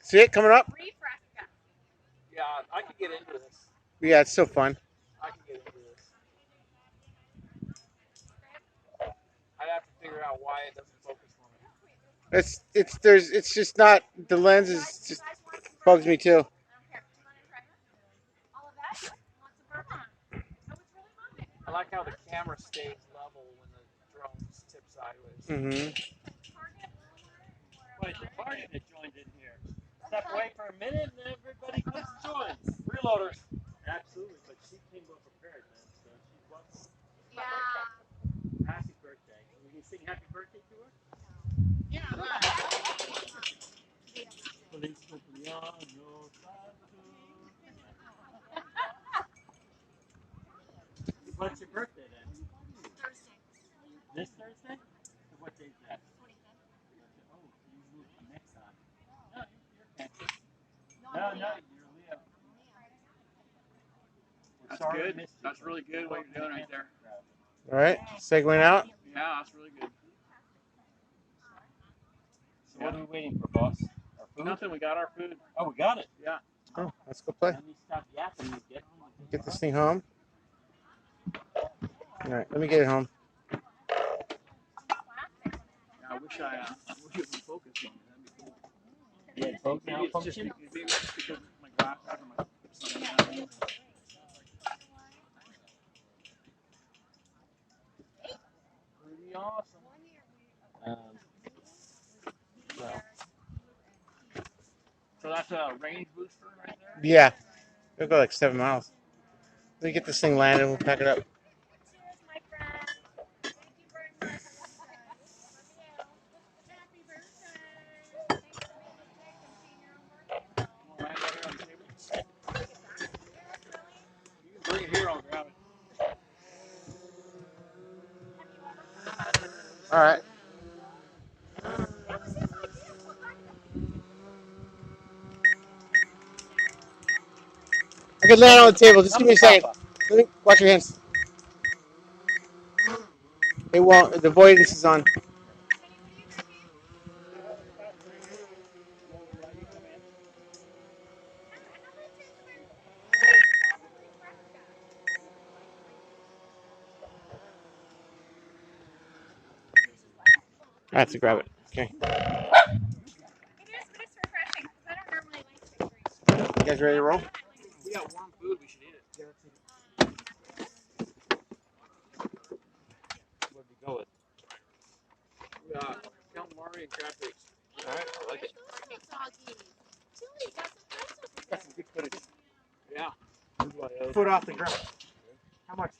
See it coming up? Yeah, I could get into this. Yeah, it's so fun. I could get into this. I'd have to figure out why it doesn't focus for me. It's just not, the lens is just bugs me too. I like how the camera stays level when the drone's tip sideways. Mm-hmm. Wait, the party that joined in here. Step away for a minute and everybody comes and joins. Freeloaders. Absolutely, but she came well prepared, man. So she was. Happy birthday. Can you sing happy birthday to her? Feliz cumpleaños a tu. What's your birthday then? This Thursday? So what day is that? Oh, you moved to next time. No, you're Cancer. No, you're Leo. That's good. That's really good what you're doing right there. All right, segueing out. Yeah, that's really good. So what are we waiting for, boss? Our food? Nothing. We got our food. Oh, we got it. Yeah. Oh, let's go play. Let me stop yapping and get home. Get this thing home. All right, let me get it home. Yeah, I wish it would focus on me. That'd be cool. Yeah, folks now Maybe it's function. just because my glasses and my something. Pretty awesome. Well, So that's a range booster right there? Yeah, it'll go like 7 miles. Let me get this thing landed. We'll pack it up. Right there on the table. You can bring it here, I'll grab it. All right. I can land on the table. Just give me a second. Let me watch your hands. It won't. The avoidance is on. I have to grab it. Okay. You guys ready to roll? We got warm food, we should eat it. where'd we go with? We got calamari and crab cakes. Alright, I like it. Got some good footage. Yeah. Foot off the ground. How much?